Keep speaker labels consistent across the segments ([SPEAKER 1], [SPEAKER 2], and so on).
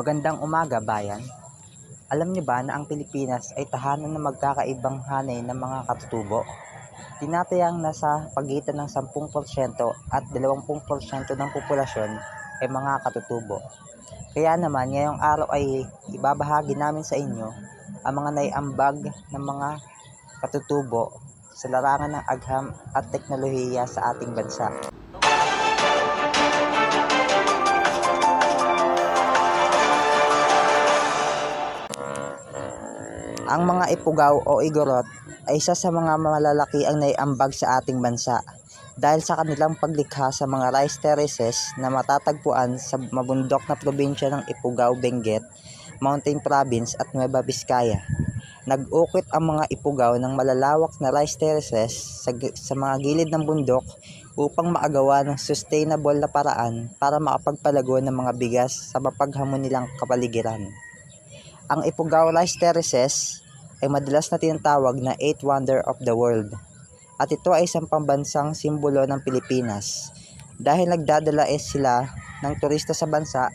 [SPEAKER 1] Magandang umaga, bayan. Alam niyo ba na ang Pilipinas ay tahanan ng magkakaibang hanay ng mga katutubo? Tinatayang nasa pagitan ng 10% at 20% ng populasyon ay mga katutubo. Kaya naman ngayong araw ay ibabahagi namin sa inyo ang mga naiambag ng mga katutubo sa larangan ng agham at teknolohiya sa ating bansa. Ang mga ipugaw o igorot ay isa sa mga malalaki ang naiambag sa ating bansa dahil sa kanilang paglikha sa mga rice terraces na matatagpuan sa mabundok na probinsya ng Ifugao, Benguet, Mountain Province at Nueva Vizcaya. Nag-ukit ang mga ipugaw ng malalawak na rice terraces sa mga gilid ng bundok upang maagawa ng sustainable na paraan para makapagpalago ng mga bigas sa mapaghamon nilang kapaligiran. Ang Ifugao Rice Terraces ay madalas na tinatawag na 8th Wonder of the World at ito ay isang pambansang simbolo ng Pilipinas dahil nagdadala sila ng turista sa bansa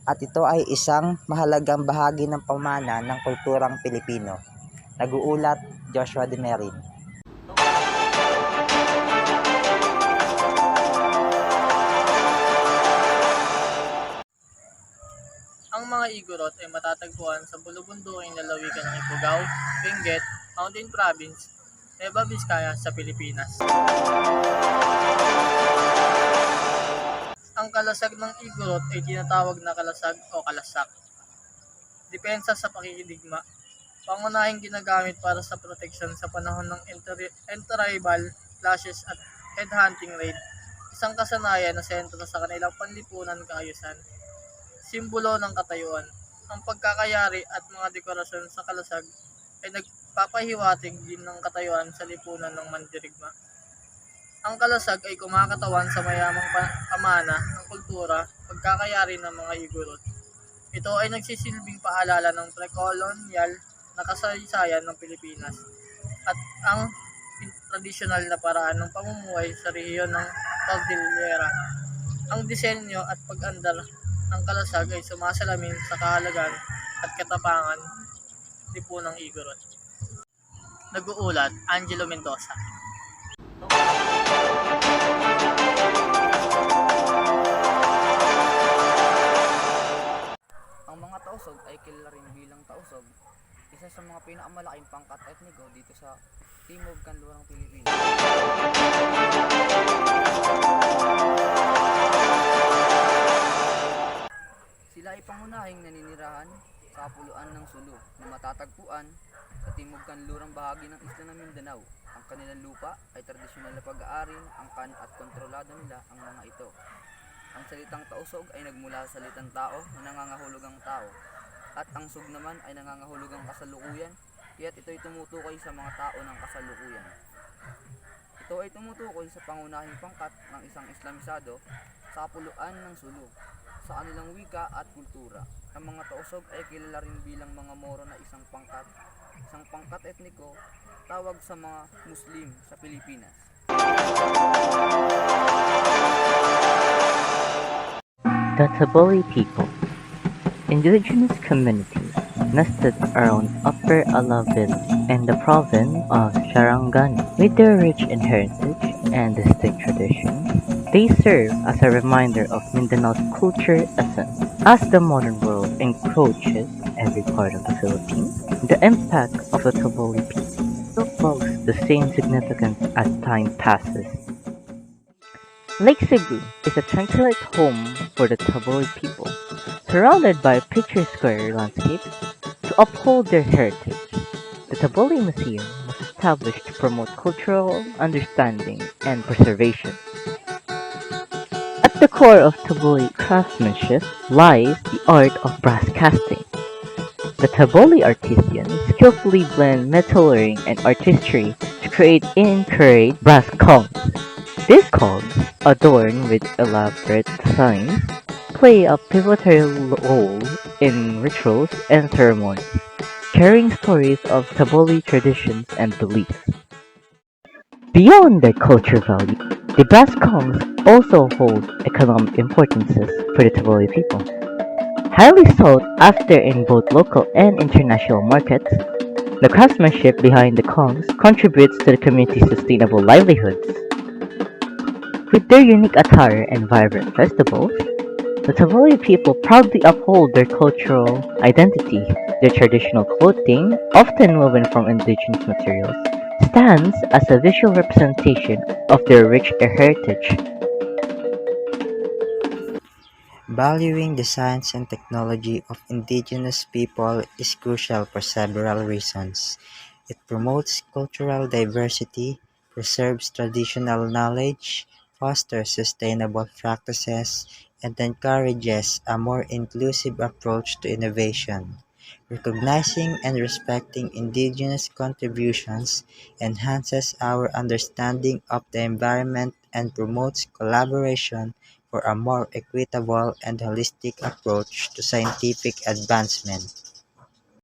[SPEAKER 1] at ito ay isang mahalagang bahagi ng pamana ng kulturang Pilipino. Nag-uulat, Joshua De Merin.
[SPEAKER 2] Ang mga igorot ay matatagpuan sa bulubunduking lalawigan ng Ifugao, Benguet, Mountain Province, Nueva Vizcaya sa Pilipinas. Ang kalasag ng igorot ay tinatawag na kalasag o kalasak. Depensa sa pakikidigma. Pangunahing ginagamit para sa proteksyon sa panahon ng inter-tribal clashes at headhunting raid. Isang kasanayan na sentro sa kanilang panlipunan kaayusan. Simbolo ng katayuan. Ang pagkakayari at mga dekorasyon sa kalasag ay nagpapahiwatig din ng katayuan sa lipunan ng mandirigma. Ang kalasag ay kumakatawan sa mayamang pamana ng kultura, pagkakayari ng mga igorot. Ito ay nagsisilbing paalala ng pre-colonial na kasaysayan ng Pilipinas at ang tradisyonal na paraan ng pamumuhay sa rehiyon ng Cordillera. Ang disenyo at pag-andar ng kalasag ay sumasalamin sa kahalagan at katapangan lipunang igorot. Nag-uulat, Angelo Mendoza.
[SPEAKER 3] Ang mga tausog ay kilala rin bilang tausog, isa sa mga pinakamalaking pangkat etniko dito sa Timog Kanlurang Pilipinas. Sila ay pangunahing naninirahan sa kapuluan ng Sulu na matatagpuan sa Timog Kanlurang bahagi ng isla ng Mindanao. Ang kanilang lupa ay tradisyonal na pag-aari ng angkan at kontrolado nila ang mga ito. Ang salitang tausog ay nagmula sa salitang tao na nangangahulugang tao at ang sug naman ay nangangahulugang kasalukuyan, kaya't ito'y tumutukoy sa mga tao ng kasalukuyan. Ito ay tumutukoy sa pangunahing pangkat ng isang Islamisado sa kapuluan ng Sulu sa kanilang wika at kultura. Ang mga tausog ay kilala rin bilang mga Moro na isang pangkat etniko tawag sa mga Muslim sa Pilipinas.
[SPEAKER 4] The Taboli people, indigenous communities nested around Upper Alavil in the province of Sarangani. With their rich heritage and distinct traditions, they serve as a reminder of Mindanao's culture essence. As the modern world encroaches every part of the Philippines, the impact of the Taboli people still boasts the same significance as time passes. Lake Cebu is a tranquil home for the Taboli people, surrounded by picturesque landscapes to uphold their heritage. The Taboli Museum was established to promote cultural understanding and preservation. At the core of Taboli craftsmanship lies the art of brass casting. The Taboli artisans skillfully blend metallurgy and artistry to create intricate brass conchs. These conchs, adorned with elaborate designs, play a pivotal role in rituals and ceremonies, carrying stories of Taboli traditions and beliefs. Beyond their cultural value, the brass conchs also hold economic importance for the Taboli people. Highly sought after in both local and international markets, the craftsmanship behind the Kongs contributes to the community's sustainable livelihoods. With their unique attire and vibrant festivals, the Tavoy people proudly uphold their cultural identity. Their traditional clothing, often woven from indigenous materials, stands as a visual representation of their rich heritage.
[SPEAKER 1] Valuing the science and technology of indigenous people is crucial for several reasons. It promotes cultural diversity, preserves traditional knowledge, fosters sustainable practices, and encourages a more inclusive approach to innovation. Recognizing and respecting indigenous contributions enhances our understanding of the environment and promotes collaboration for a more equitable and holistic approach to scientific advancement.